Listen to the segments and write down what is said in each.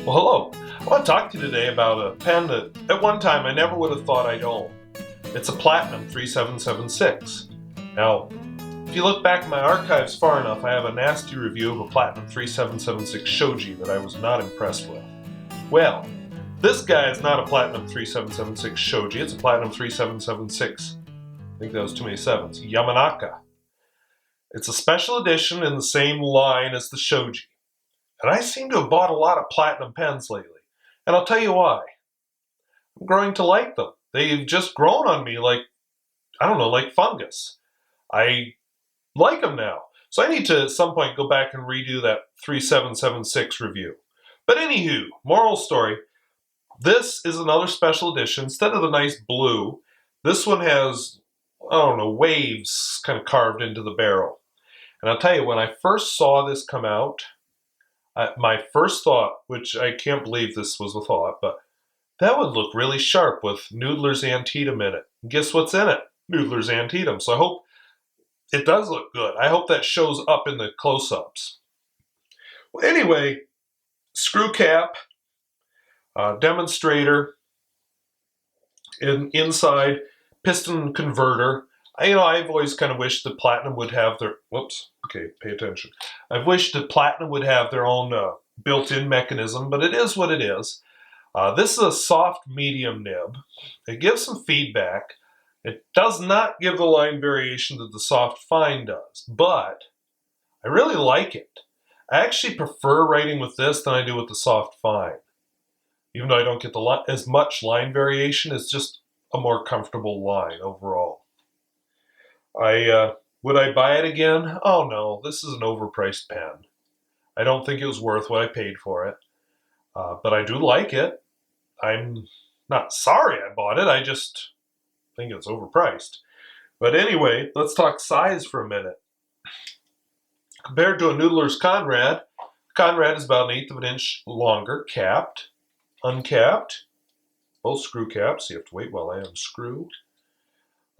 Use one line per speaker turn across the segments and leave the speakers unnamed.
Well, hello. I want to talk to you today about a pen that at one time I never would have thought I'd own. It's a Platinum 3776. Now, if you look back in my archives far enough, I have a nasty review of a Platinum 3776 Shoji that I was not impressed with. Well, this guy is not a Platinum 3776 Shoji, it's a Platinum 3776. I think that was too many sevens. Yamanaka. It's a special edition in the same line as the Shoji. And I seem to have bought a lot of Platinum pens lately. And I'll tell you why. I'm growing to like them. They've just grown on me like, I don't know, like fungus. I like them now. So I need to at some point go back and redo that 3776 review. But anywho, moral story. This is another special edition. Instead of the nice blue, this one has, I don't know, waves kind of carved into the barrel. And I'll tell you, when I first saw this come out, my first thought, which I can't believe this was a thought, but that would look really sharp with Noodler's Antietam in it. And guess what's in it? Noodler's Antietam. So I hope it does look good. I hope that shows up in the close-ups. Well, anyway, screw cap, demonstrator, inside piston converter. I've always kind of wished that Platinum would have their, whoops, okay, pay attention. I've wished that Platinum would have their own built-in mechanism, but it is what it is. This is a soft medium nib. It gives some feedback. It does not give the line variation that the soft fine does, but I really like it. I actually prefer writing with this than I do with the soft fine. Even though I don't get as much line variation, it's just a more comfortable line overall. Would I buy it again? Oh no, this is an overpriced pen. I don't think it was worth what I paid for it, but I do like it. I'm not sorry I bought it, I just think it's overpriced. But anyway, let's talk size for a minute. Compared to a Noodler's Conrad, Conrad is about 1/8 of an inch longer, capped, uncapped, both screw caps. You have to wait while I unscrew.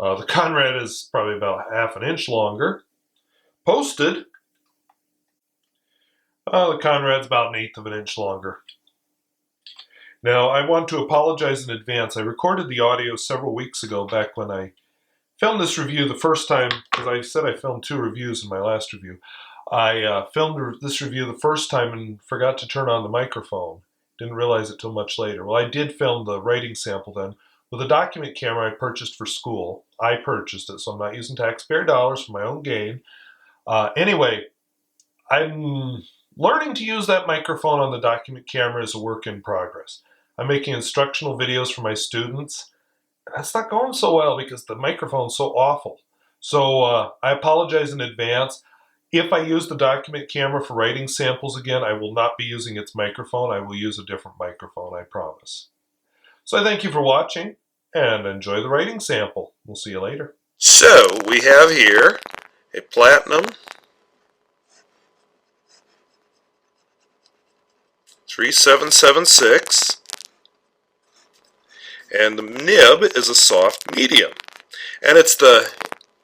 The Conrad is probably about 1/2 an inch longer. Posted, the Conrad's about 1/8 of an inch longer. Now, I want to apologize in advance. I recorded the audio several weeks ago, back when I filmed this review the first time, because I said I filmed 2 reviews in my last review. I filmed this review the first time and forgot to turn on the microphone. Didn't realize it till much later. Well, I did film the writing sample then with a document camera I purchased for school. I purchased it, so I'm not using taxpayer dollars for my own gain. Anyway, I'm learning to use that microphone on the document camera as a work in progress. I'm making instructional videos for my students. That's not going so well because the microphone's so awful. So I apologize in advance. If I use the document camera for writing samples again, I will not be using its microphone. I will use a different microphone, I promise. So I thank you for watching and enjoy the writing sample. We'll see you later.
So we have here a Platinum 3776, and the nib is a soft medium, and it's the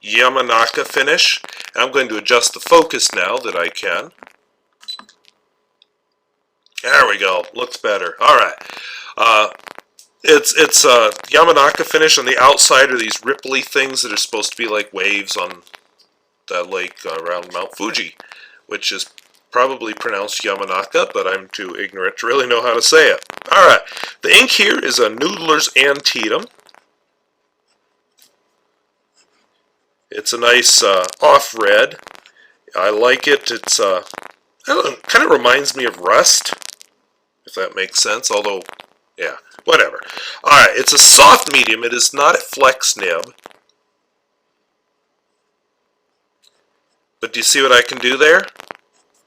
Yamanaka finish. And I'm going to adjust the focus now that I can. There we go, looks better. All right. It's a Yamanaka finish. On the outside are these ripply things that are supposed to be like waves on the lake around Mount Fuji, which is probably pronounced Yamanaka, but I'm too ignorant to really know how to say it. All right, the ink here is a Noodler's Antietam. It's a nice off red. I like it. It's I don't know, kind of reminds me of rust, if that makes sense. Although, yeah, whatever. All right, it's a soft medium. It is not a flex nib. But do you see what I can do there?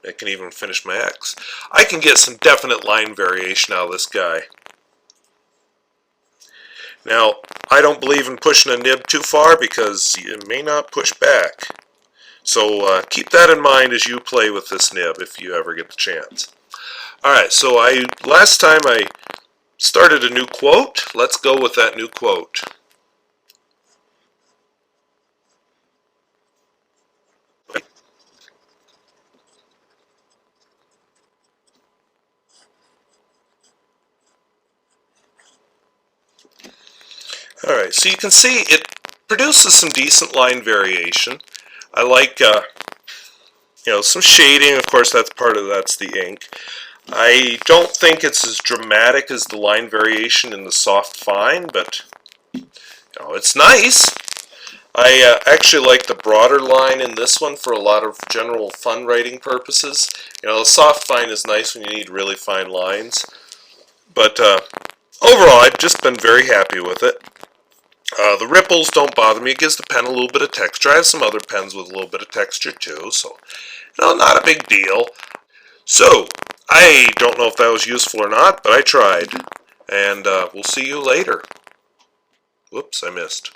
I can even finish my X. I can get some definite line variation out of this guy. Now, I don't believe in pushing a nib too far because it may not push back. So keep that in mind as you play with this nib if you ever get the chance. Alright, so last time I started a new quote. Let's go with that new quote. Alright, so you can see it produces some decent line variation. I like, some shading. Of course, that's the ink. I don't think it's as dramatic as the line variation in the soft fine, but it's nice. I actually like the broader line in this one for a lot of general fun writing purposes. The soft fine is nice when you need really fine lines, but overall, I've just been very happy with it. The ripples don't bother me. It gives the pen a little bit of texture. I have some other pens with a little bit of texture too, so not a big deal. So, I don't know if that was useful or not, but I tried. And we'll see you later. Whoops, I missed.